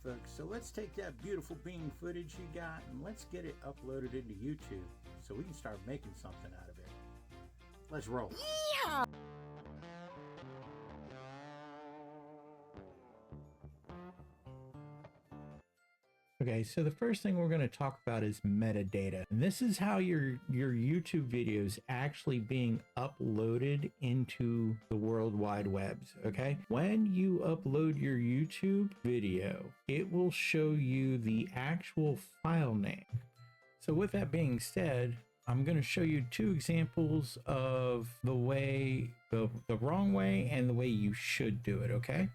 folks, so let's take that beautiful bean footage you got and let's get it uploaded into YouTube so we can start making something out of it. Let's roll. Yeah! Okay, so the first thing we're going to talk about is metadata. And this is how your YouTube video is actually being uploaded into the World Wide Webs, okay? When you upload your YouTube video, it will show you the actual file name. So with that being said, I'm going to show you two examples of the way, the wrong way and the way you should do it, okay?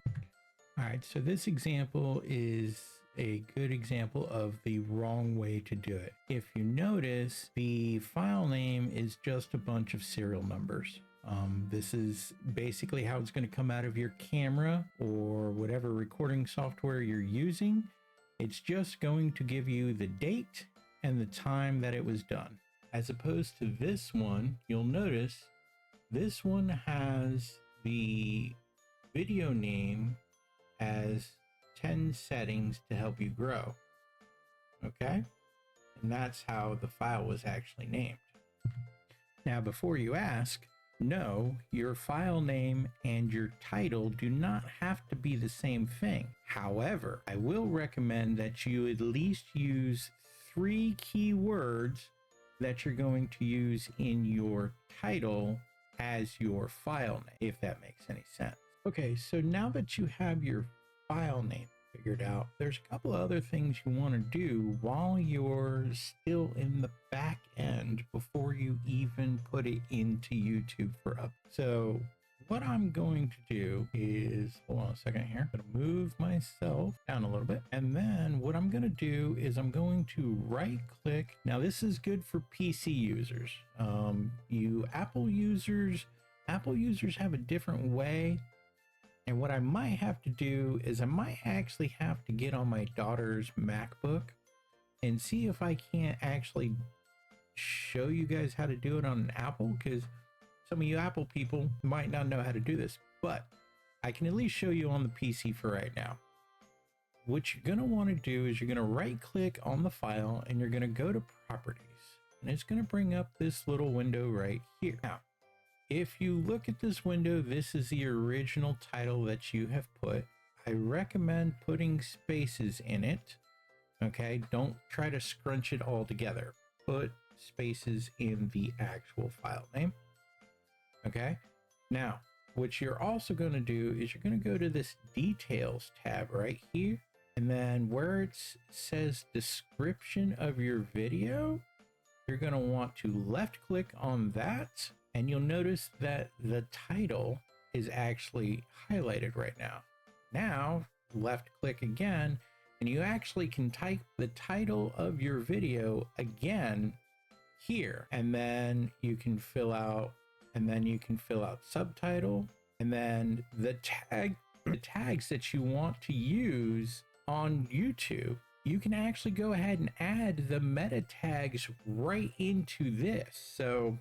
All right, so this example is a good example of the wrong way to do it. If you notice, the file name is just a bunch of serial numbers. This is basically how it's going to come out of your camera or whatever recording software you're using. It's just going to give you the date and the time that it was done. As opposed to this one, you'll notice this one has the video name as 10 settings to help you grow. Okay? And that's how the file was actually named. Now, before you ask, no, your file name and your title do not have to be the same thing. However, I will recommend that you at least use 3 keywords that you're going to use in your title as your file name, if that makes any sense. Okay, so now that you have your file name figured out, there's a couple of other things you want to do while you're still in the back end before you even put it into YouTube for up. So what I'm going to do is, hold on a second here, I'm going to move myself down a little bit. And then what I'm going to do is I'm going to right click. Now this is good for PC users. You Apple users have a different way. And what I might have to do is I might actually have to get on my daughter's MacBook and see if I can't actually show you guys how to do it on an Apple, because some of you Apple people might not know how to do this, but I can at least show you on the PC for right now. What you're going to want to do is you're going to right click on the file and you're going to go to properties, and it's going to bring up this little window right here. Now, if you look at this window, this is the original title that you have put. I recommend putting spaces in it. Okay, don't try to scrunch it all together. Put spaces in the actual file name. Okay, now what you're also going to do is you're going to go to this details tab right here, and then where it says description of your video, you're going to want to left click on that. And you'll notice that the title is actually highlighted right now. Now, left click again, and you actually can type the title of your video again here. And then you can fill out, subtitle, and then the tags that you want to use on YouTube. You can actually go ahead and add the meta tags right into this. So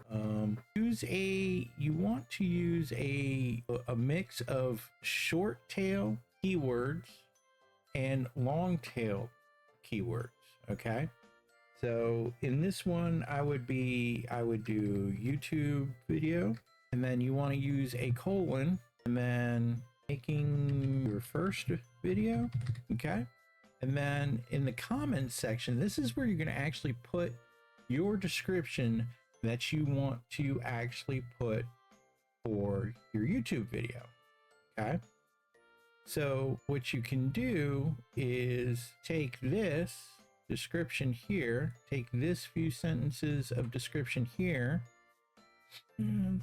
you want to use a mix of short tail keywords and long tail keywords. Okay. So in this one, I would do YouTube video, and then you want to use a colon, and then making your first video. Okay. And then in the comments section, this is where you're going to actually put your description that you want to actually put for your YouTube video. Okay. So what you can do is take this description here, take this few sentences of description here, and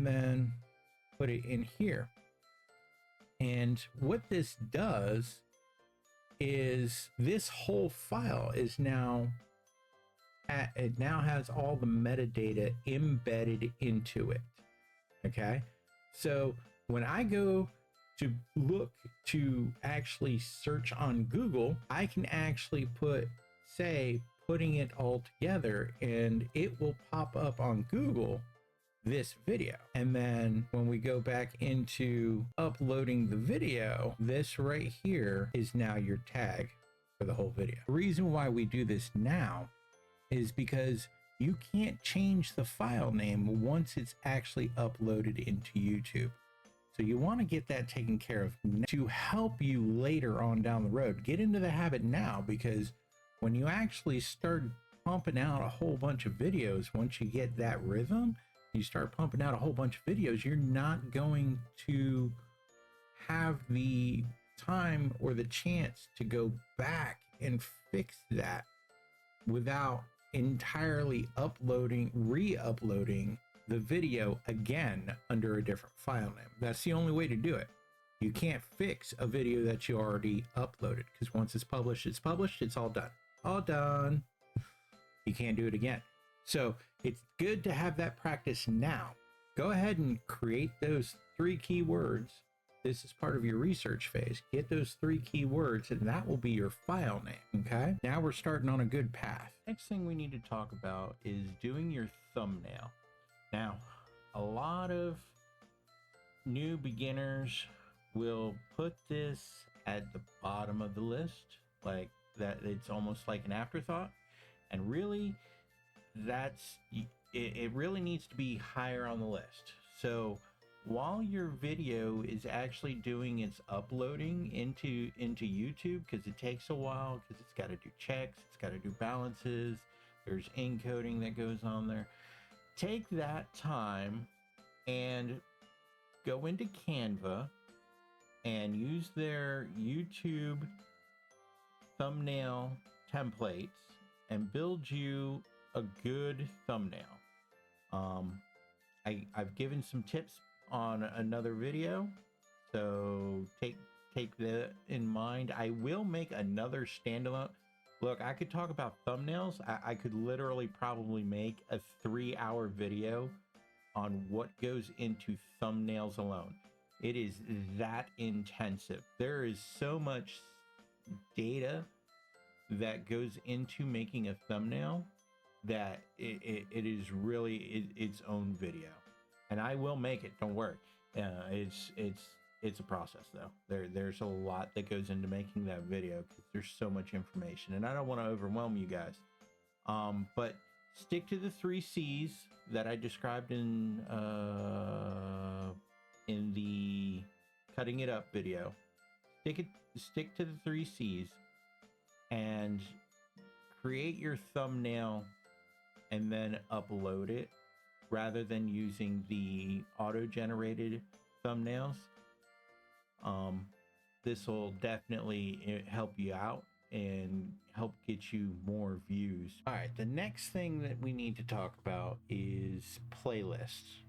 then put it in here. And what this does is this whole file is now has all the metadata embedded into it. Okay, so when I go to look to actually search on Google, I can actually putting it all together, and it will pop up on Google this video. And then when we go back into uploading the video, this right here is now your tag for the whole video. The reason why we do this now is because you can't change the file name once it's actually uploaded into YouTube. So you want to get that taken care of to help you later on down the road. Get into the habit now, because when you actually start pumping out a whole bunch of videos, once you get that rhythm, you start pumping out a whole bunch of videos, you're not going to have the time or the chance to go back and fix that without entirely re-uploading the video again under a different file name. That's the only way to do it. You can't fix a video that you already uploaded, because once it's published, it's published, it's all done. All done. You can't do it again. So it's good to have that practice now. Go ahead and create those 3 keywords. This is part of your research phase. Get those 3 keywords and that will be your file name, okay? Now we're starting on a good path. Next thing we need to talk about is doing your thumbnail. Now, a lot of new beginners will put this at the bottom of the list, like that. It's almost like an afterthought, and really it really needs to be higher on the list. So while your video is actually doing its uploading into YouTube, because it takes a while, because it's got to do checks, it's got to do balances, there's encoding that goes on there. Take that time and go into Canva and use their YouTube thumbnail templates and build you a good thumbnail. I've given some tips on another video, so take that in mind. I will make another standalone. Look, I could talk about thumbnails. I could literally probably make a 3-hour video on what goes into thumbnails alone. It is that intensive. There is so much data that goes into making a thumbnail that it is really its own video. And I will make it, don't worry. It's a process though. There's a lot that goes into making that video, because there's so much information, and I don't want to overwhelm you guys. But stick to the 3 C's that I described in the cutting it up video. Stick to the 3 C's and create your thumbnail and then upload it, rather than using the auto-generated thumbnails. This will definitely help you out and help get you more views. All right, the next thing that we need to talk about is playlists.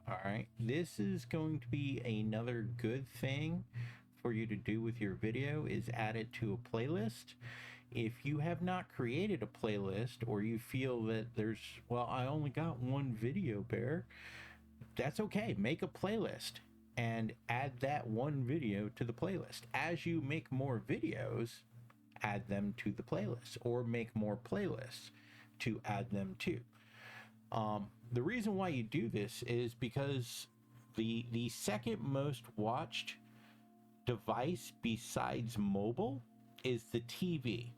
All right, this is going to be another good thing for you to do with your video, is add it to a playlist. If you have not created a playlist, or you feel that well, I only got one video, Bear, that's okay. Make a playlist and add that one video to the playlist. As you make more videos, add them to the playlist, or make more playlists to add them to. The reason why you do this is because the second most watched device besides mobile is the TV.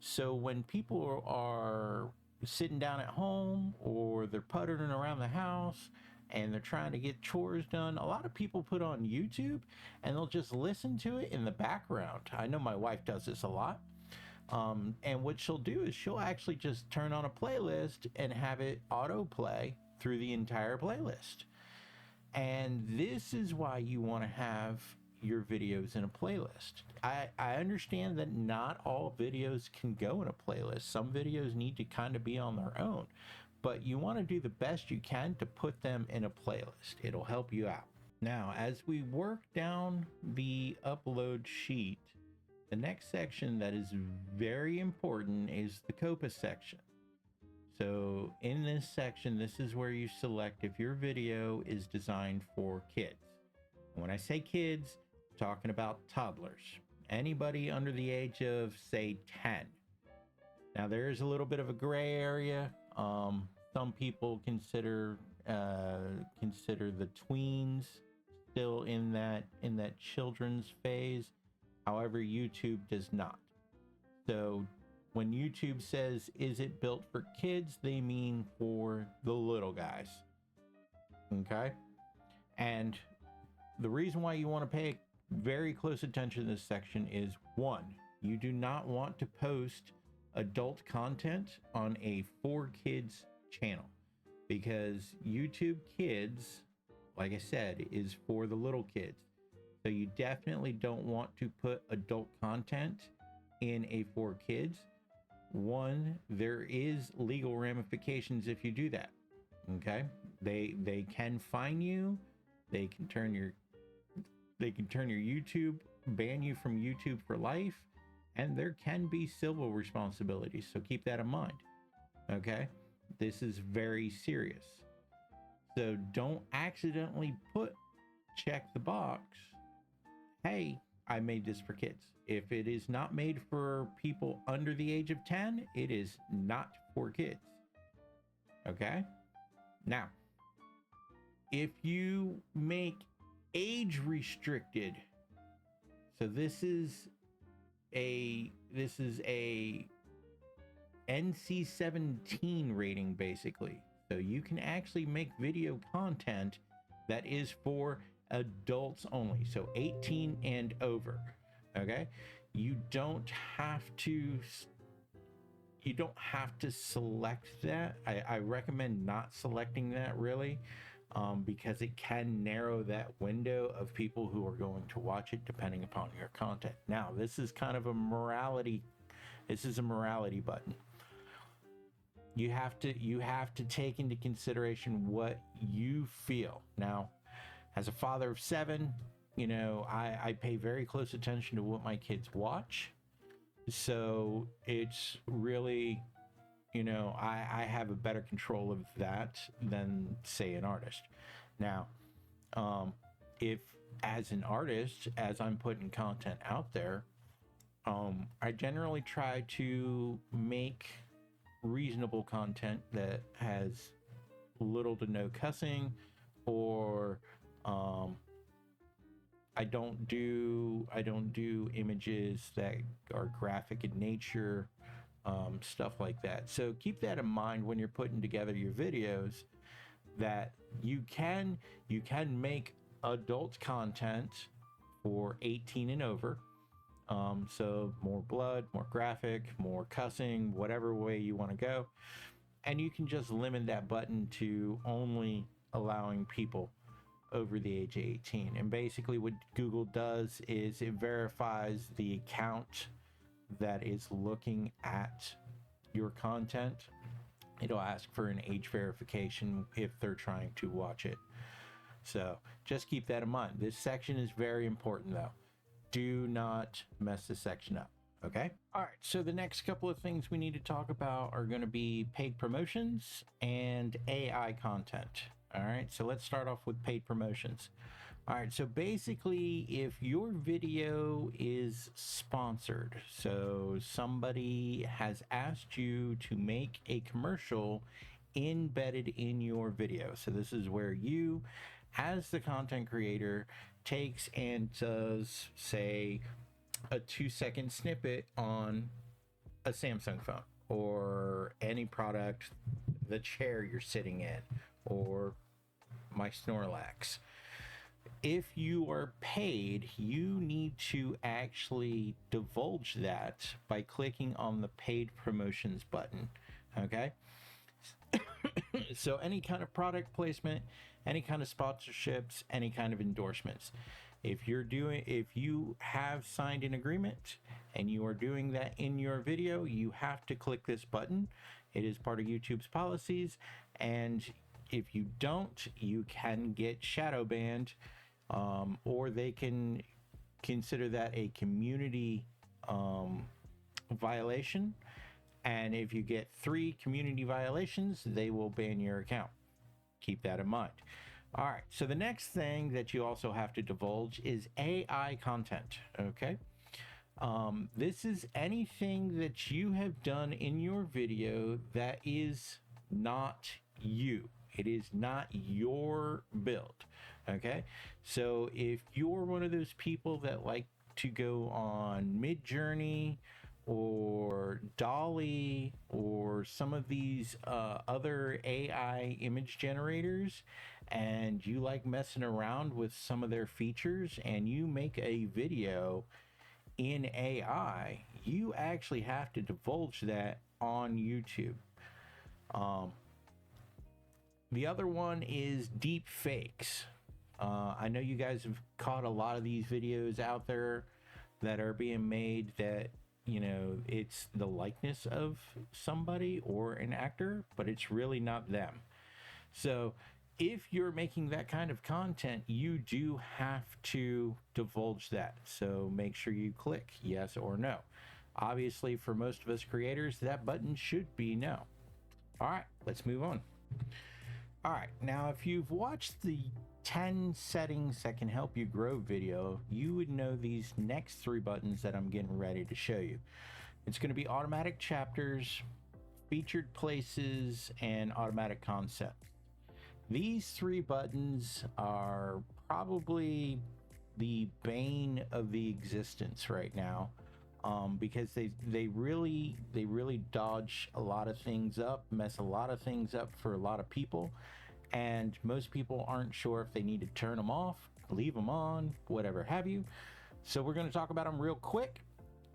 So when people are sitting down at home, or they're puttering around the house and they're trying to get chores done, a lot of people put on YouTube and they'll just listen to it in the background. I know my wife does this a lot. And what she'll do is she'll actually just turn on a playlist and have it autoplay through the entire playlist. And this is why you want to have your videos in a playlist. I understand that not all videos can go in a playlist. Some videos need to kind of be on their own, but you want to do the best you can to put them in a playlist. It'll help you out. Now, as we work down the upload sheet, the next section that is very important is the Coppa section. So in this section, this is where you select if your video is designed for kids. When I say kids, I'm talking about toddlers. Anybody under the age of, say, 10. Now, there is a little bit of a gray area. Some people consider consider the tweens still in that children's phase. However, YouTube does not. So when YouTube says, is it built for kids, they mean for the little guys. Okay? And the reason why you want to pay very close attention to this section is, one, you do not want to post adult content on a for kids channel, because YouTube Kids, like I said, is for the little kids. So you definitely don't want to put adult content in a for kids. One, there is legal ramifications if you do that. Okay? They can fine you. They can turn your YouTube, ban you from YouTube for life, and there can be civil responsibilities. So keep that in mind. Okay? This is very serious. So don't accidentally check the box, hey, I made this for kids. If it is not made for people under the age of 10, it is not for kids. Okay? Now, if you make age restricted, so this is a NC-17 rating, basically. So you can actually make video content that is for adults only, so 18 and over. Okay, you don't have to select that. I recommend not selecting that, really, because it can narrow that window of people who are going to watch it depending upon your content. Now, this is kind of a morality button. You have to take into consideration what you feel. Now, as a father of 7, I pay very close attention to what my kids watch. So it's really, I have a better control of that than, say, an artist. Now, if as an artist, as I'm putting content out there, I generally try to make reasonable content that has little to no cussing, or I don't do images that are graphic in nature, stuff like that. So keep that in mind when you're putting together your videos, that you can make adult content for 18 and over. So more blood, more graphic, more cussing, whatever way you want to go. And you can just limit that button to only allowing people over the age of 18. And basically what Google does is it verifies the account that is looking at your content. It'll ask for an age verification if they're trying to watch it. So just keep that in mind. This section is very important, though. Do not mess this section up. Okay. All right. So the next couple of things we need to talk about are going to be paid promotions and AI content. All right. So let's start off with paid promotions. All right. So basically, if your video is sponsored, so somebody has asked you to make a commercial embedded in your video. So this is where you, as the content creator, takes and does, say, a 2-second snippet on a Samsung phone or any product, the chair you're sitting in, or my Snorlax. If you are paid, you need to actually divulge that by clicking on the paid promotions button. Okay. So any kind of product placement, any kind of sponsorships, any kind of endorsements. If you have signed an agreement and you are doing that in your video, you have to click this button. It is part of YouTube's policies, and if you don't, you can get shadow banned, or they can consider that a community violation. And if you get 3 community violations, they will ban your account. Keep that in mind. All right, so the next thing that you also have to divulge is AI content, okay? This is anything that you have done in your video that is not you. It is not your build. Okay, so if you're one of those people that like to go on Midjourney or Dolly or some of these other AI image generators, and you like messing around with some of their features, and you make a video in AI, you actually have to divulge that on YouTube. The other one is deep fakes. I know you guys have caught a lot of these videos out there that are being made that, you know, it's the likeness of somebody or an actor, but it's really not them. So if you're making that kind of content, you do have to divulge that. So make sure you click yes or no. Obviously, for most of us creators, that button should be no. All right, let's move on. All right, now if you've watched the 10 settings that can help you grow video, you would know these next 3 buttons that I'm getting ready to show you. It's going to be automatic chapters, featured places, and automatic concept. These 3 buttons are probably the bane of the existence right now, because they really dodge a lot of things up, mess a lot of things up for a lot of people, and most people aren't sure if they need to turn them off, leave them on, whatever have you. So we're going to talk about them real quick,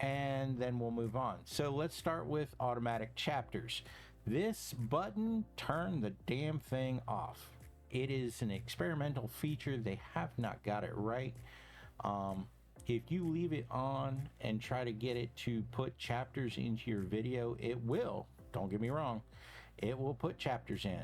and then we'll move on. So let's start with automatic chapters. This button, turn the damn thing off. It is an experimental feature. They have not got it right. If you leave it on and try to get it to put chapters into your video, it will. Don't get me wrong. It will put chapters in.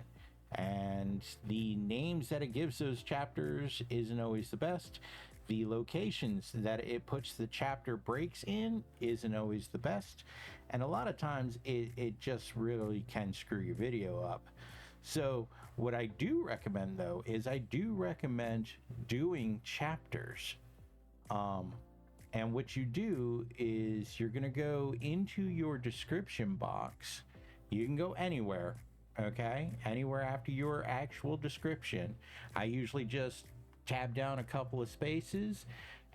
And the names that it gives those chapters isn't always the best. The locations that it puts the chapter breaks in isn't always the best. And a lot of times it just really can screw your video up. So what I do recommend, though, is I do recommend doing chapters. And what you do is you're going to go into your description box. You can go anywhere, okay? Anywhere after your actual description. I usually just tab down a couple of spaces,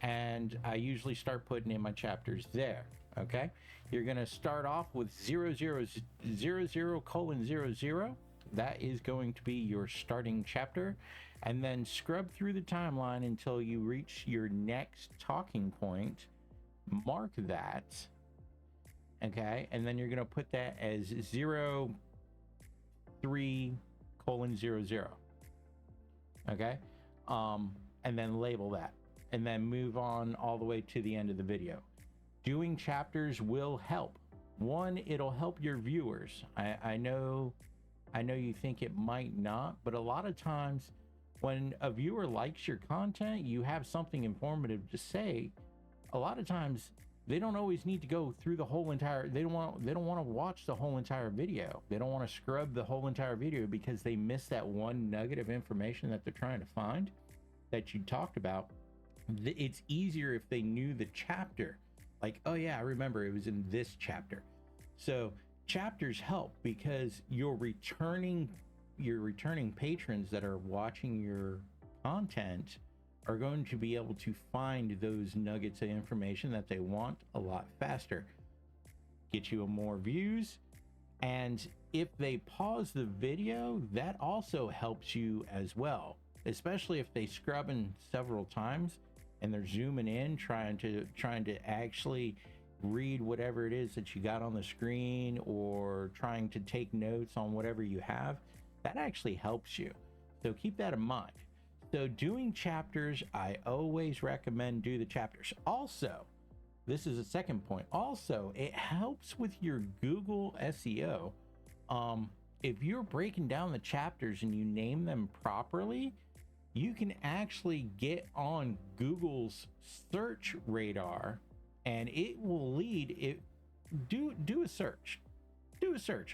and I usually start putting in my chapters there, okay? You're going to start off with 0000:00. That is going to be your starting chapter, and then scrub through the timeline until you reach your next talking point. Mark that, okay? And then you're going to put that as 03:00, okay? And then label that, and then move on all the way to the end of the video. Doing chapters will help. One, it'll help your viewers. I know you think it might not, but a lot of times when a viewer likes your content, you have something informative to say. A lot of times they don't always need to go through the whole entire, they don't want to watch the whole entire video. They don't want to scrub the whole entire video because they missed that one nugget of information that they're trying to find that you talked about. It's easier if they knew the chapter, like, oh yeah, I remember it was in this chapter. So chapters help because your returning patrons that are watching your content are going to be able to find those nuggets of information that they want a lot faster. Get you more views, and if they pause the video, that also helps you as well, especially if they scrub in several times and they're zooming in trying to actually read whatever it is that you got on the screen, or trying to take notes on whatever you have. That actually helps you, so keep that in mind. So doing chapters, I always recommend do the chapters. Also, this is a second point, also it helps with your Google SEO. If you're breaking down the chapters and you name them properly, you can actually get on Google's search radar, and it will lead it. Do a search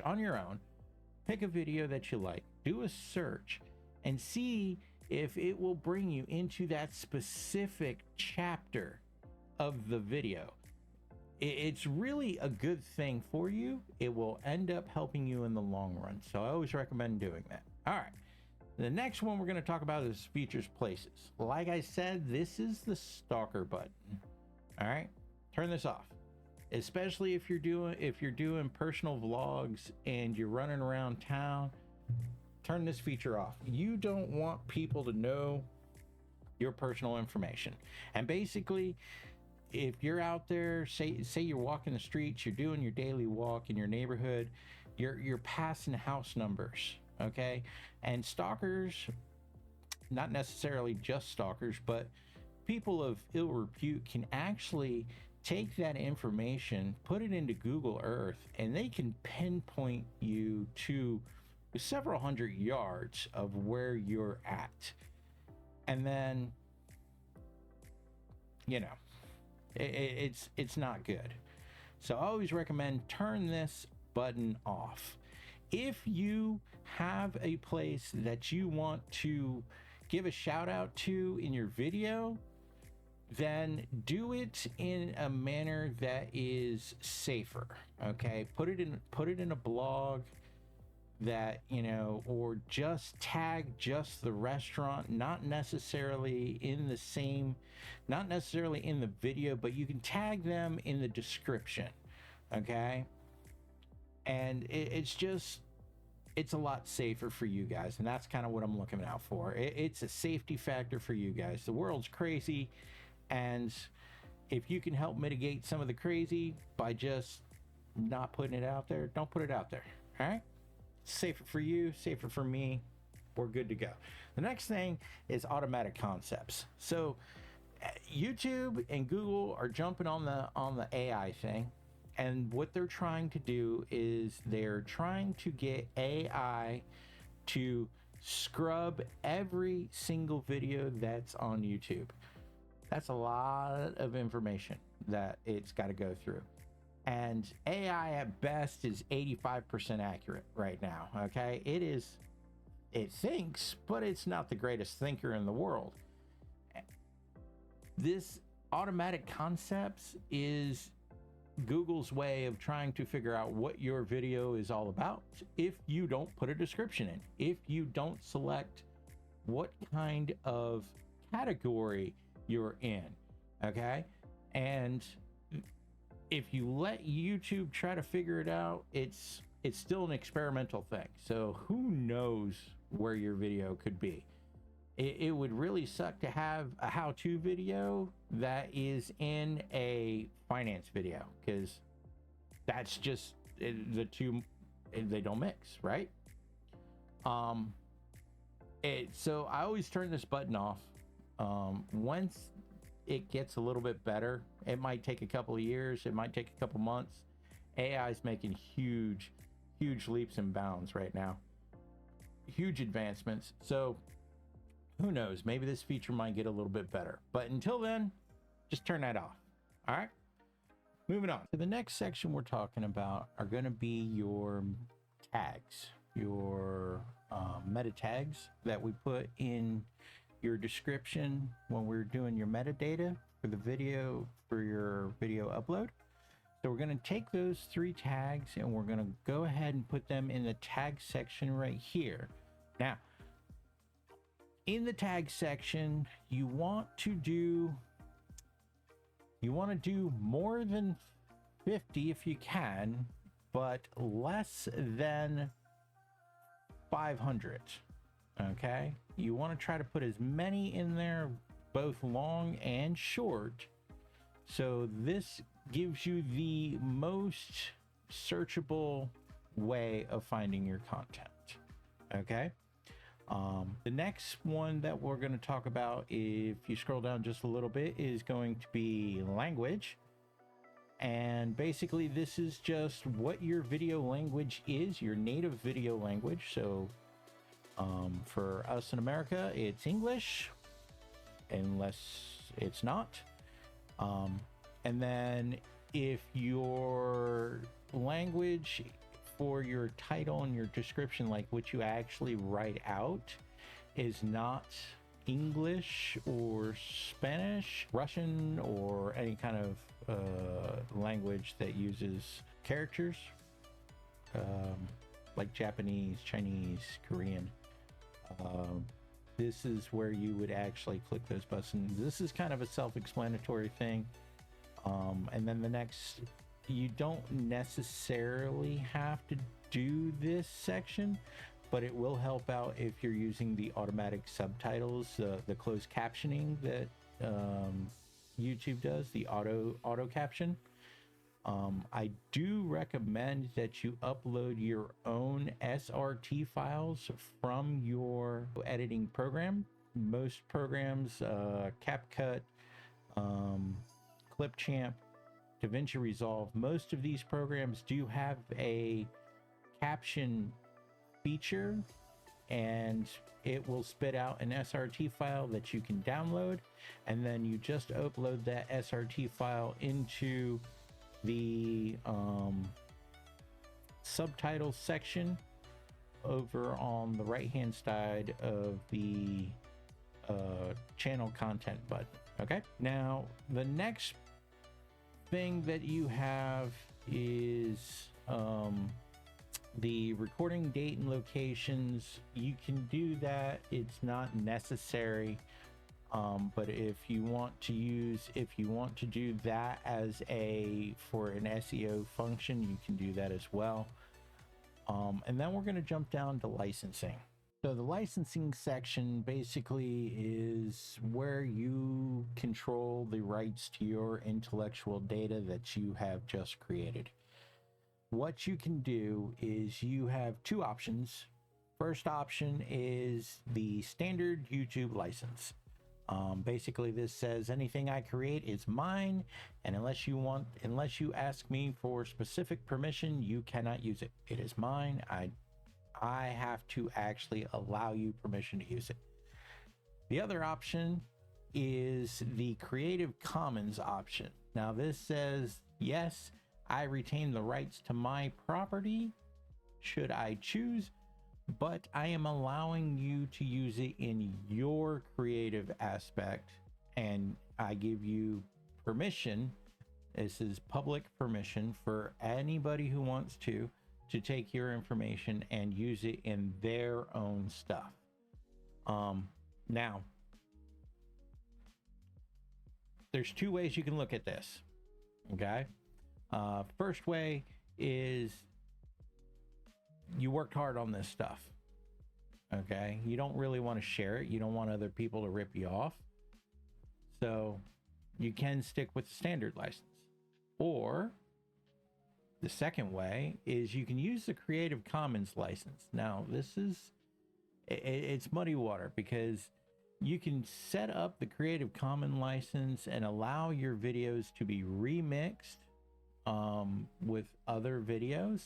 on your own. Pick a video that you like, do a search, and see if it will bring you into that specific chapter of the video. It's really a good thing for you. It will end up helping you in the long run. So I always recommend doing that. All right. The next one we're going to talk about is features places. Like I said, this is the stalker button. All right, turn this off. Especially if you're doing personal vlogs and you're running around town, turn this feature off. You don't want people to know your personal information. And basically, if you're out there, say you're walking the streets, you're doing your daily walk in your neighborhood, you're passing house numbers, okay? And stalkers, not necessarily just stalkers, but people of ill repute can actually take that information, put it into Google Earth, and they can pinpoint you to several hundred yards of where you're at. And then, you know, it's not good. So I always recommend turn this button off. If you have a place that you want to give a shout out to in your video, then do it in a manner that is safer. Okay, put it in a blog that, you know, or just tag just the restaurant, not necessarily in the video, but you can tag them in the description. Okay, and it's a lot safer for you guys, and that's kind of what I'm looking out for. It's a safety factor for you guys. The world's crazy, and if you can help mitigate some of the crazy by just not putting it out there, don't put it out there. All right, safer for you, safer for me. We're good to go. The next thing is automatic concepts. So YouTube and Google are jumping on the AI thing, and what they're trying to do is they're trying to get AI to scrub every single video that's on YouTube. That's a lot of information that it's got to go through. And AI at best is 85% accurate right now, okay? It thinks, but it's not the greatest thinker in the world. This automatic concepts is Google's way of trying to figure out what your video is all about if you don't put a description in, if you don't select what kind of category you're in, okay? And if you let YouTube try to figure it out, it's still an experimental thing. So who knows where your video could be? It would really suck to have a how-to video that is in a finance video, because that's just the two, they don't mix, right? So I always turn this button off. Once it gets a little bit better, it might take a couple of years, it might take a couple months. AI is making huge leaps and bounds right now, huge advancements. So who knows, maybe this feature might get a little bit better, but until then, just turn that off. All right, moving on. So the next section we're talking about are going to be your tags, your meta tags that we put in your description when we're doing your metadata for the video, for your video upload. So we're going to take those 3 tags and we're going to go ahead and put them in the tag section right here. Now, in the tag section, you want to do more than 50 if you can, but less than 500. Okay, you want to try to put as many in there, both long and short, so this gives you the most searchable way of finding your content. Okay, the next one that we're going to talk about, if you scroll down just a little bit, is going to be language. And basically this is just what your video language is, your native video language. So for us in America, it's English, unless it's not. And then if your language for your title and your description, like what you actually write out, is not English or Spanish, Russian, or any kind of language that uses characters, like Japanese, Chinese, Korean, This is where you would actually click those buttons. This is kind of a self-explanatory thing. And then the next, you don't necessarily have to do this section, but it will help out if you're using the automatic subtitles, the closed captioning that YouTube does, the auto caption. I do recommend that you upload your own SRT files from your editing program. Most programs, CapCut, Clipchamp, DaVinci Resolve, most of these programs do have a caption feature, and it will spit out an SRT file that you can download, and then you just upload that SRT file into the subtitles section over on the right hand side of the channel content button. Okay, now the next thing that you have is the recording date and locations. You can do that, it's not necessary, but if you want to do that as for an SEO function, you can do that as well. And then we're going to jump down to licensing. So the licensing section basically is where you control the rights to your intellectual data that you have just created. What you can do is you have two options. First option is the standard YouTube license. Basically this says anything I create is mine, and unless you ask me for specific permission, you cannot use it. It is mine. I have to actually allow you permission to use it. The other option is the Creative Commons option. Now this says, yes, I retain the rights to my property should I choose, but I am allowing you to use it in your creative aspect, and I give you permission. This is public permission for anybody who wants to take your information and use it in their own stuff. Now, there's two ways you can look at this. Okay. First way is you worked hard on this stuff. Okay. You don't really want to share it. You don't want other people to rip you off. So you can stick with the standard license. Or the second way is you can use the Creative Commons license. Now, it's muddy water because you can set up the Creative Commons license and allow your videos to be remixed with other videos,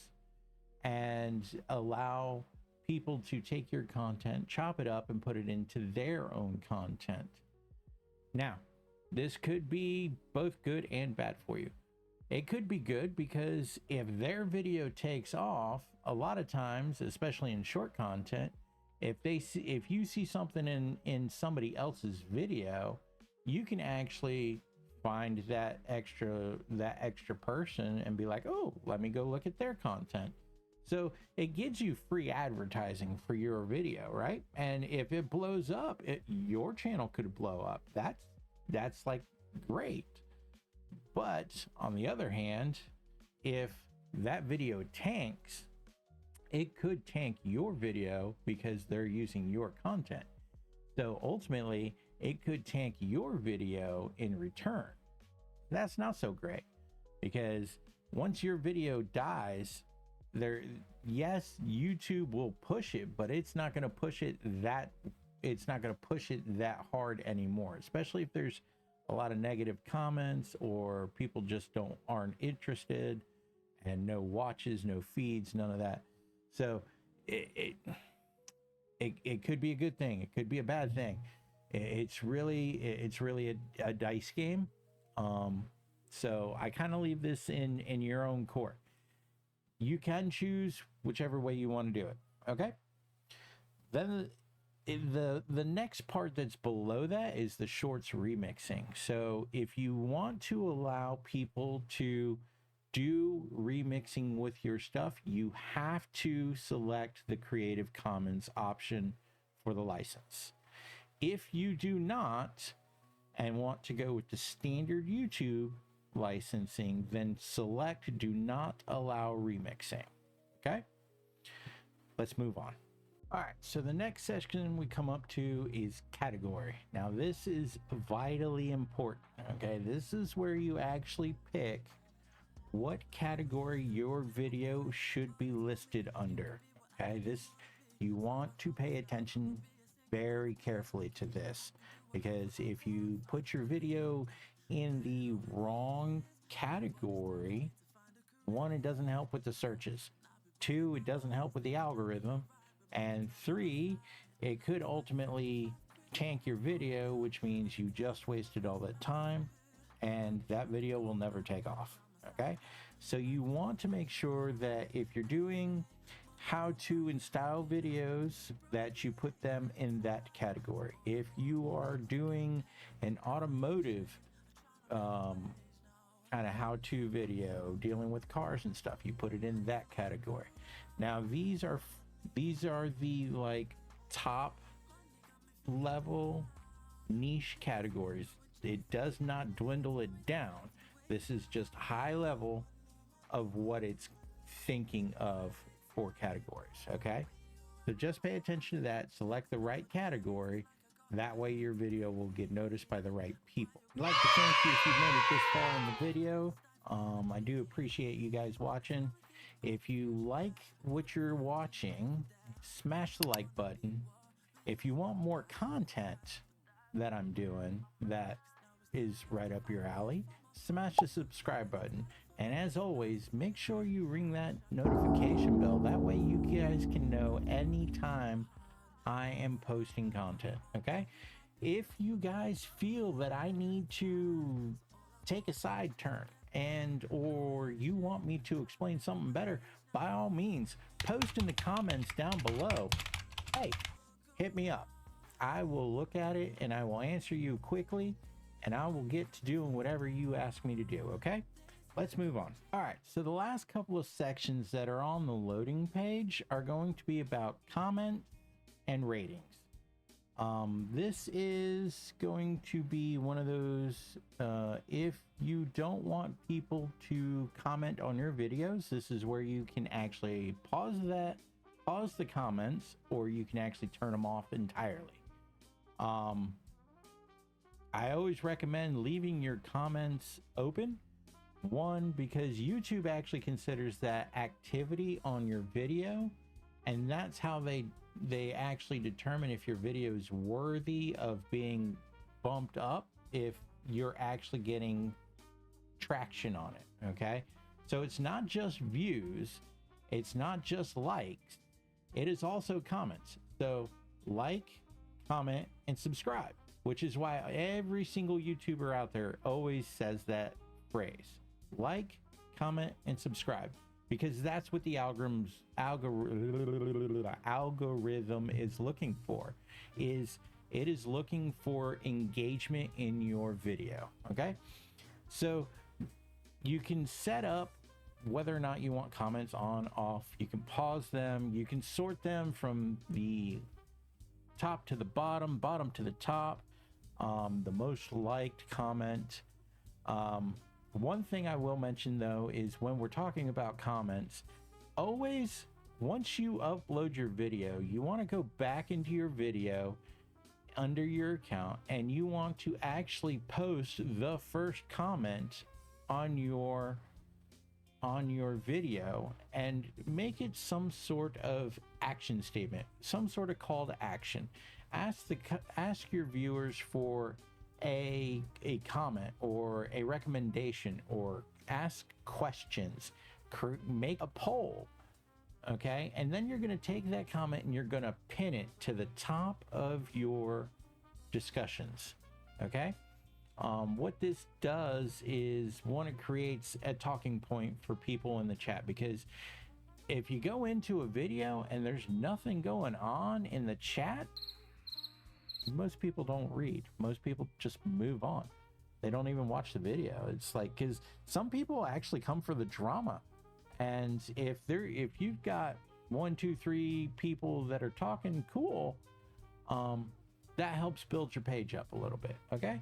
and allow people to take your content, chop it up, and put it into their own content. Now, this could be both good and bad for you. It could be good because if their video takes off, a lot of times, especially in short content, if you see something in somebody else's video, you can actually find that extra person and be like, oh, let me go look at their content. So it gives you free advertising for your video, right? And if it blows up, your channel could blow up. That's like great. But on the other hand, if that video tanks, it could tank your video because they're using your content. So ultimately, it could tank your video in return. That's not so great, because once your video dies, yes, YouTube will push it, but it's not going to push it that hard anymore, especially if there's a lot of negative comments or people just aren't interested, and no watches, no feeds, none of that. So it could be a good thing. It could be a bad thing. It's really a dice game. So I kind of leave this in your own court. You can choose whichever way you want to do it. Okay. Then the next part that's below that is the shorts remixing. So if you want to allow people to do remixing with your stuff, you have to select the Creative Commons option for the license. If you do not and want to go with the standard YouTube licensing, then select do not allow remixing. Okay, let's move on. All right, so the next section we come up to is category. Now this is vitally important. Okay, this is where you actually pick what category your video should be listed under. Okay, this, you want to pay attention very carefully to this, because if you put your video in the wrong category, one, it doesn't help with the searches, two, it doesn't help with the algorithm, and three, it could ultimately tank your video, which means you just wasted all that time and that video will never take off. Okay, so you want to make sure that if you're doing how to and style videos, that you put them in that category. If you are doing an automotive kind of how-to video dealing with cars and stuff, you put it in that category. Now these are the like top level niche categories. It does not dwindle it down. This is just high level of what it's thinking of for categories. Okay, so just pay attention to that, select the right category, that way your video will get noticed by the right people. I'd like to thank you if you've made it this far in the video. I do appreciate you guys watching. If you like what you're watching, smash the like button. If you want more content that I'm doing that is right up your alley, smash the subscribe button. And as always, make sure you ring that notification bell. That way you guys can know anytime I am posting content. Okay, if you guys feel that I need to take a side turn and or you want me to explain something better, by all means post in the comments down below. Hey, hit me up. I will look at it and I will answer you quickly, and I will get to doing whatever you ask me to do. Okay, let's move on. All right, so the last couple of sections that are on the loading page are going to be about comment and ratings. This is going to be one of those, if you don't want people to comment on your videos, this is where you can actually pause the comments, or you can actually turn them off entirely. I always recommend leaving your comments open. One, because YouTube actually considers that activity on your video, and that's how they actually determine if your video is worthy of being bumped up, if you're actually getting traction on it. Okay, so it's not just views, it's not just likes, it is also comments. So like, comment, and subscribe, which is why every single YouTuber out there always says that phrase: like, comment, and subscribe, because that's what the algorithm is looking for. It is looking for engagement in your video. Okay, so you can set up whether or not you want comments on, off. You can pause them, you can sort them from the top to the bottom, bottom to the top, the most liked comment. One thing I will mention though is when we're talking about comments, always, once you upload your video, you want to go back into your video under your account, and you want to actually post the first comment on your video and make it some sort of action statement, some sort of call to action. Ask your viewers for a comment or a recommendation, or ask questions, make a poll. Okay, and then you're going to take that comment and you're going to pin it to the top of your discussions. Okay, what this does is, one, it creates a talking point for people in the chat, because if you go into a video and there's nothing going on in the chat, most people don't read. Most people just move on. They don't even watch the video. It's like, because some people actually come for the drama, and if you've got 1, 2, 3 people that are talking cool, That helps build your page up a little bit. Okay.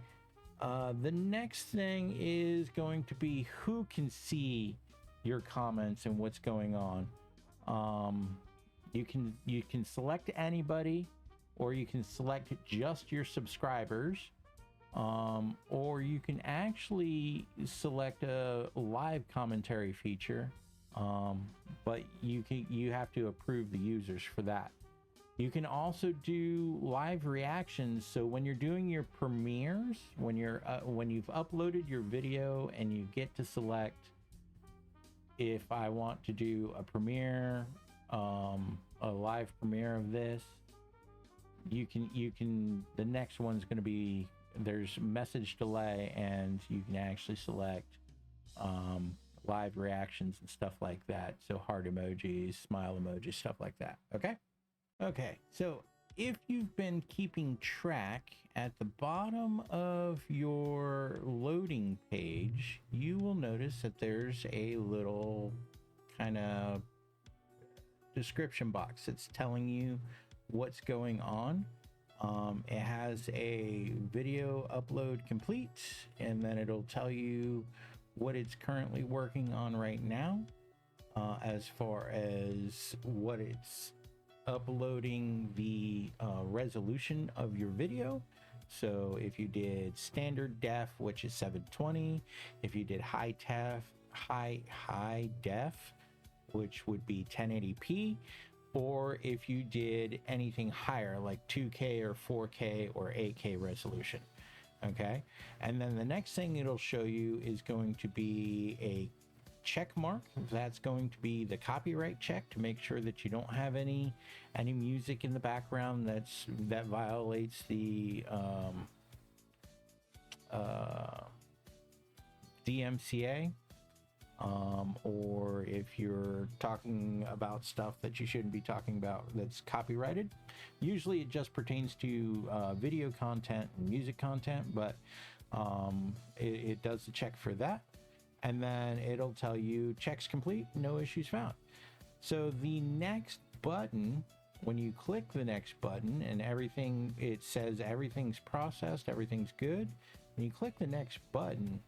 The next thing is going to be who can see your comments and what's going on. You can select anybody, or you can select just your subscribers, or you can actually select a live commentary feature, but you have to approve the users for that. You can also do live reactions. So when you're doing your premieres, when you've uploaded your video and you get to select if I want to do a premiere, a live premiere of this, you can the next one's going to be, there's message delay, and you can actually select live reactions and stuff like that. So heart emojis, smile emojis, stuff like that. Okay, so if you've been keeping track, at the bottom of your loading page, you will notice that there's a little kind of description box that's telling you what's going on. It has a video upload complete, and then it'll tell you what it's currently working on right now, as far as what it's uploading, the resolution of your video. So if you did standard def, which is 720, if you did high def, which would be 1080p, or if you did anything higher like 2K or 4K or 8K resolution. Okay, and then the next thing it'll show you is going to be a check mark. That's going to be the copyright check, to make sure that you don't have any music in the background that violates the DMCA, or if you're talking about stuff that you shouldn't be talking about that's copyrighted. Usually it just pertains to video content and music content, but it does the check for that. And then it'll tell you checks complete, no issues found. So the next button, when you click the next button and everything, it says everything's processed, everything's good. When you click the next button,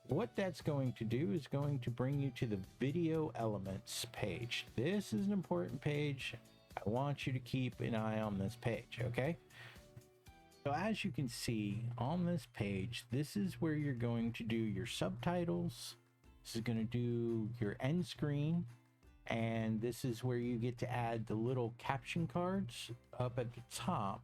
what that's going to do is going to bring you to the video elements page. This is an important page. I want you to keep an eye on this page, okay? So as you can see on this page, this is where you're going to do your subtitles. This is going to do your end screen. And this is where you get to add the little caption cards up at the top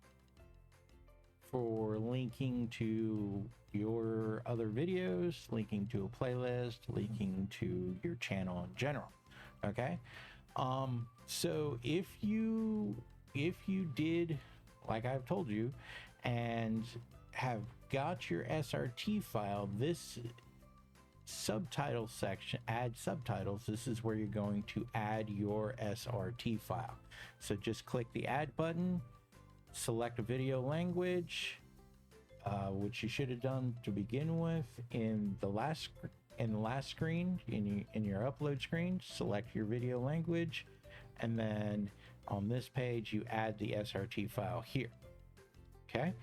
for linking to your other videos, linking to a playlist, linking to your channel in general. Okay. So if you did, like I've told you, and have got your SRT file, this subtitle section, add subtitles, this is where you're going to add your SRT file. So just click the add button, select a video language, which you should have done to begin with in the last screen, in your upload screen. Select your video language, and then on this page you add the SRT file here. Okay,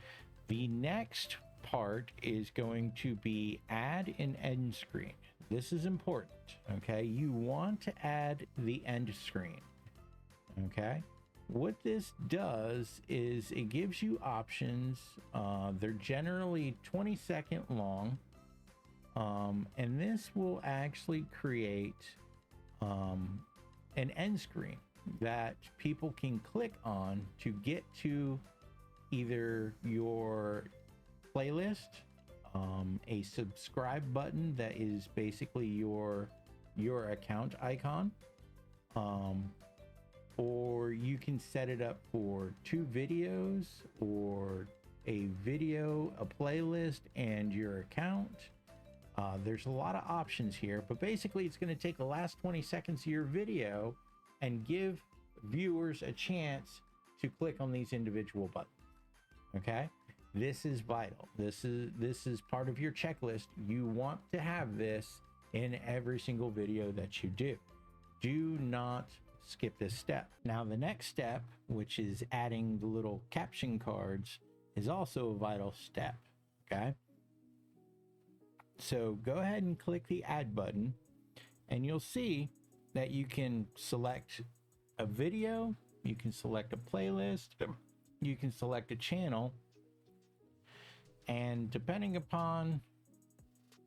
the next part is going to be add an end screen. This is important. Okay, you want to add the end screen. Okay, what this does is it gives you options. They're generally 20-second long, and this will actually create an end screen that people can click on to get to either your playlist, a subscribe button that is basically your account icon, or you can set it up for 2 videos, or a video, a playlist, and your account. There's a lot of options here, but basically it's going to take the last 20 seconds of your video and give viewers a chance to click on these individual buttons. Okay, this is vital. This is part of your checklist. You want to have this in every single video that you do. Do not skip this step. Now the next step, which is adding the little caption cards, is also a vital step. Okay, so go ahead and click the add button, and you'll see that you can select a video, you can select a playlist, you can select a channel, and depending upon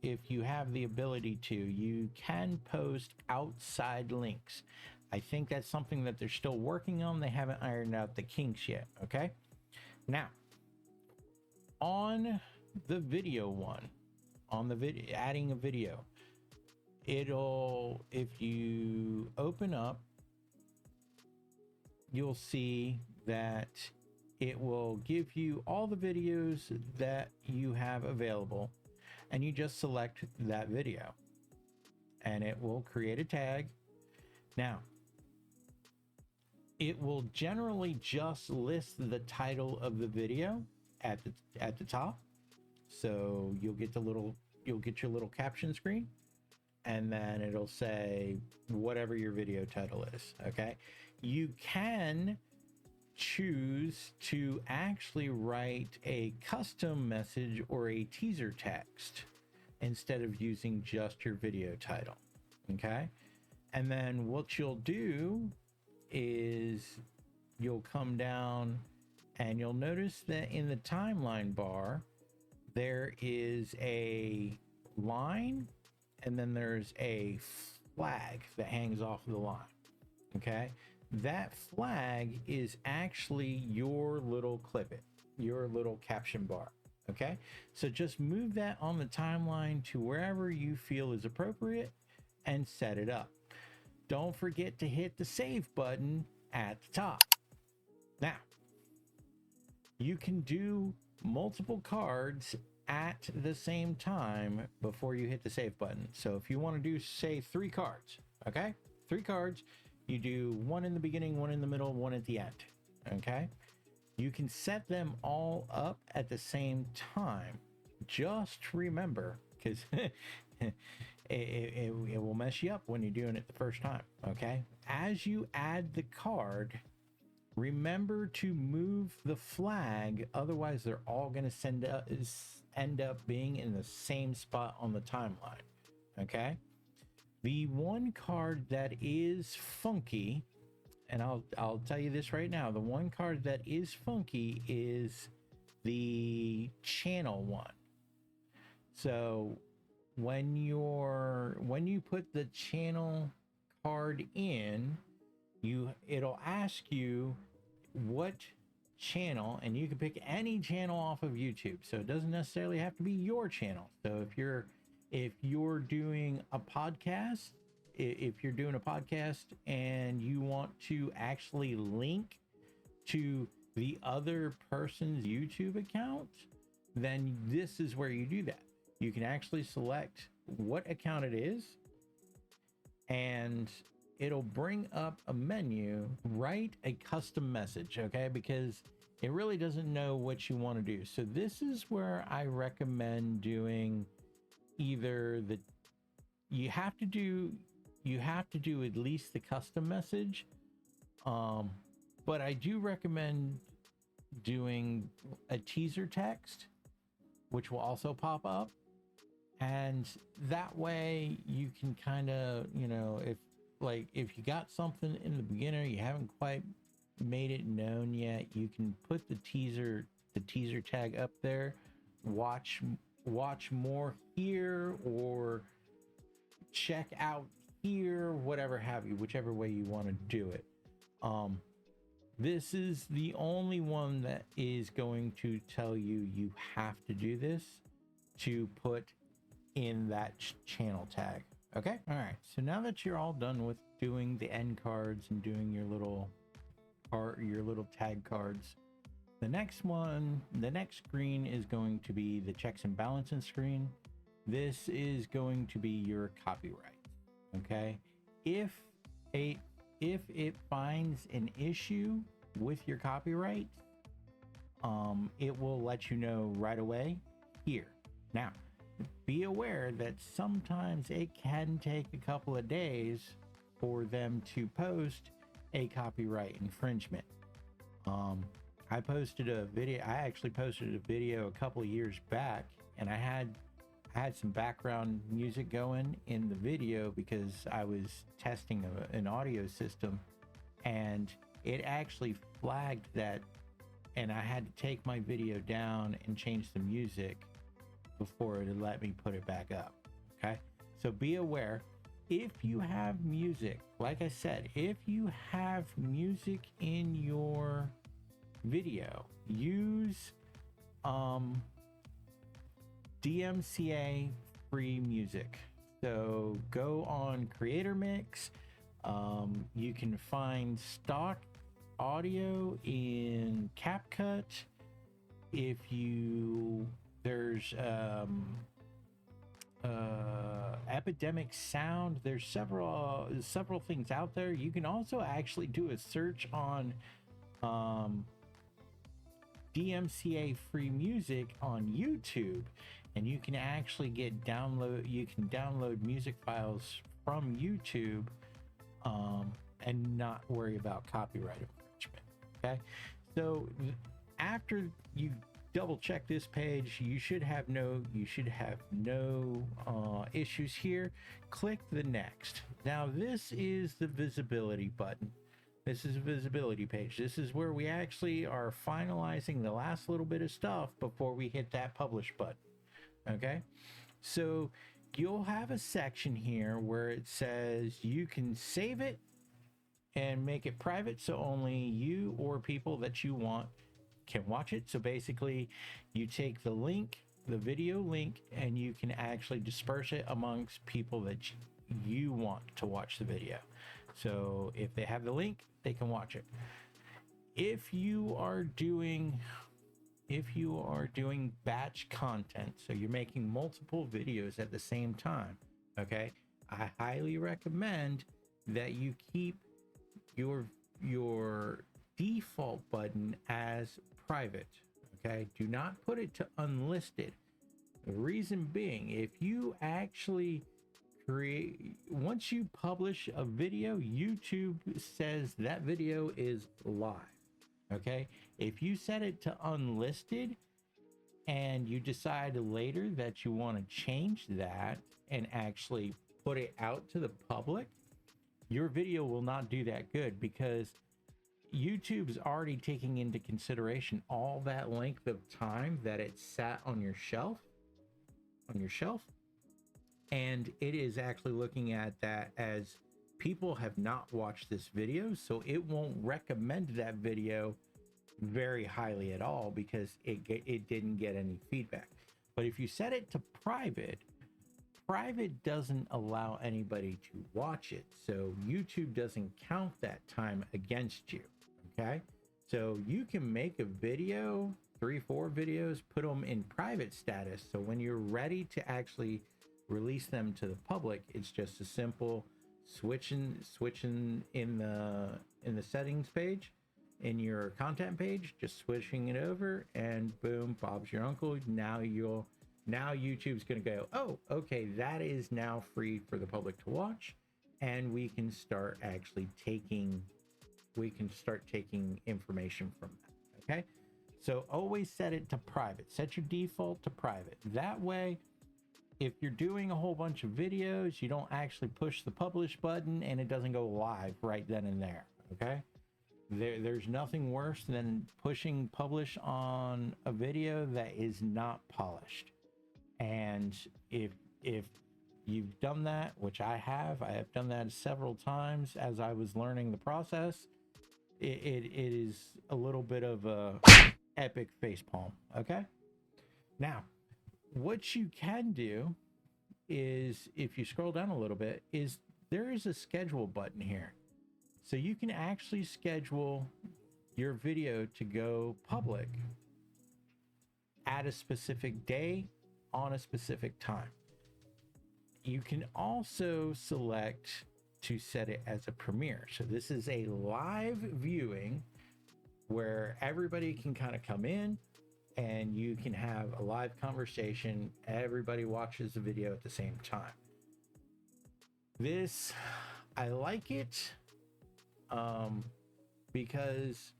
if you have the ability to, you can post outside links. I think that's something that they're still working on. They haven't ironed out the kinks yet. Okay, now on the video one, on the video, adding a video, it'll, if you open up, you'll see that it will give you all the videos that you have available, and you just select that video and it will create a tag. Now it will generally just list the title of the video at the top, so you'll get your little caption screen, and then it'll say whatever your video title is. Okay, you can choose to actually write a custom message or a teaser text instead of using just your video title. Okay, and then what you'll do is you'll come down and you'll notice that in the timeline bar there is a line, and then there's a flag that hangs off the line. Okay, that flag is actually your little your little caption bar. Okay, so just move that on the timeline to wherever you feel is appropriate and set it up. Don't forget to hit the save button at the top. Now you can do multiple cards at the same time before you hit the save button. So if you want to do, say, 3 cards, okay, 3 cards, you do one in the beginning, one in the middle, one at the end. Okay, you can set them all up at the same time. Just remember, because it will mess you up when you're doing it the first time. Okay, as you add the card, remember to move the flag, otherwise they're all going to end up being in the same spot on the timeline. Okay, the one card that is funky, and I'll tell you this right now, the one card that is funky is the channel one. So when you put the channel card in, it'll ask you what channel, and you can pick any channel off of YouTube, so it doesn't necessarily have to be your channel. So if you're doing a podcast, and you want to actually link to the other person's YouTube account, then this is where you do that. You can actually select what account it is, and it'll bring up a menu. Write a custom message, okay, because it really doesn't know what you want to do. So this is where I recommend doing either you have to do at least the custom message, but I do recommend doing a teaser text, which will also pop up, and that way you can kind of, if you got something in the beginner, you haven't quite made it known yet, you can put the teaser tag up there, watch more here, or check out here, whatever have you, whichever way you want to do it. This is the only one that is going to tell you have to do this to put in that channel tag. Okay, all right, so now that you're all done with doing the end cards and doing your little tag cards, the next screen is going to be the checks and balances screen. This is going to be your copyright. Okay, if it finds an issue with your copyright, it will let you know right away here. Now, be aware that sometimes it can take a couple of days for them to post, a copyright infringement. I posted a video. I actually posted a video a couple of years back, and I had some background music going in the video because I was testing an audio system, and it actually flagged that, and I had to take my video down and change the music before it would let me put it back up. Okay, so be aware. If you have music, like I said, if you have music in your video, use DMCA free music. So go on Creator Mix. You can find stock audio in CapCut. There's Epidemic Sound. There's several things out there. You can also actually do a search on DMCA free music on YouTube, and you can actually download music files from YouTube and not worry about copyright infringement. Okay, so after you double check this page, you should have no issues here. Click the next. Now this is the visibility button. This is a visibility page. This is where we actually are finalizing the last little bit of stuff before we hit that publish button. Okay, so you'll have a section here where it says you can save it and make it private, so only you or people that you want can watch it. So basically you take the link, the video link, and you can actually disperse it amongst people that you want to watch the video. So if they have the link, they can watch it. If you are doing batch content, so you're making multiple videos at the same time, okay, I highly recommend that you keep your default button as private. Okay, do not put it to unlisted. The reason being, if you actually once you publish a video, YouTube says that video is live. Okay, if you set it to unlisted and you decide later that you want to change that and actually put it out to the public, your video will not do that good, because YouTube's already taking into consideration all that length of time that it sat on your shelf, and it is actually looking at that as people have not watched this video, so it won't recommend that video very highly at all because it didn't get any feedback. But if you set it to private doesn't allow anybody to watch it, so YouTube doesn't count that time against you. Okay, so you can make a video, 3-4 videos, put them in private status, so when you're ready to actually release them to the public, it's just a simple switching in the settings page, in your content page, just switching it over, and boom, Bob's your uncle. Now YouTube's gonna go, oh, okay, that is now free for the public to watch, and we can start taking information from that. Okay, so always set it to private. Set your default to private. That way, if you're doing a whole bunch of videos, you don't actually push the publish button and it doesn't go live right then and there. Okay, there's nothing worse than pushing publish on a video that is not polished. And if you've done that, which I have done that several times as I was learning the process, it is a little bit of a epic facepalm. Okay, now what you can do is, if you scroll down a little bit, is there is a schedule button here, so you can actually schedule your video to go public at a specific day on a specific time. You can also select to set it as a premiere. So this is a live viewing where everybody can kind of come in and you can have a live conversation. Everybody watches the video at the same time. This, I like it. because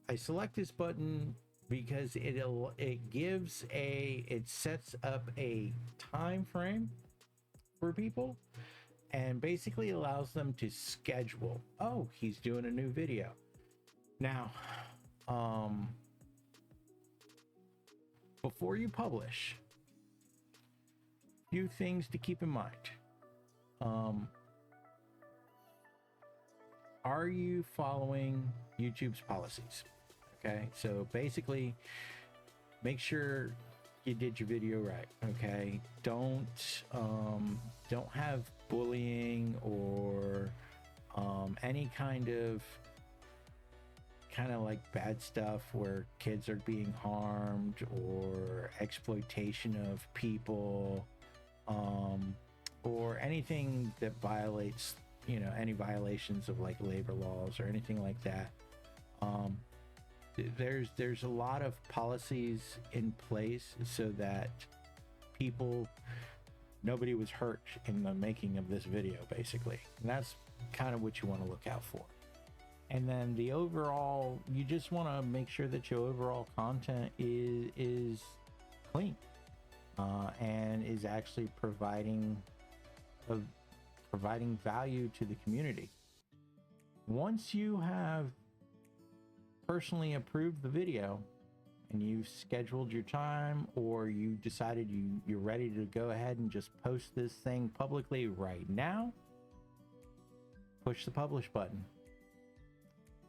I select this button because it sets up a time frame for people and basically allows them to schedule. Oh, he's doing a new video. Now, before you publish, few things to keep in mind. Are you following YouTube's policies? Okay, so basically make sure you did your video right. Okay, don't have bullying or any kind of like bad stuff where kids are being harmed or exploitation of people, or anything that violates, any violations of like labor laws or anything like that. There's a lot of policies in place so that nobody was hurt in the making of this video, basically. And that's kind of what you want to look out for. And then the overall, you just want to make sure that your overall content is clean, and is actually providing value to the community. Once you have personally approved the video and you've scheduled your time, or you decided you're ready to go ahead and just post this thing publicly right now, push the publish button.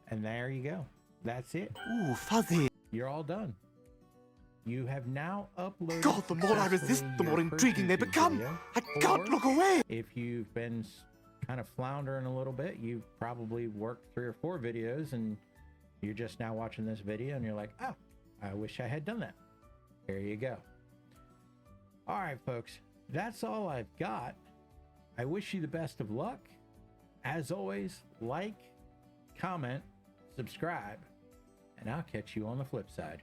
And there you go. That's it. Ooh, fuzzy. You're all done. You have now uploaded. God, the more I resist, the more intriguing they become. Video. I can't look away. If you've been kind of floundering a little bit, you've probably worked 3 or 4 videos and you're just now watching this video and you're like, oh, I wish I had done that. There you go. All right, folks, that's all I've got. I wish you the best of luck. As always, like, comment, subscribe, and I'll catch you on the flip side.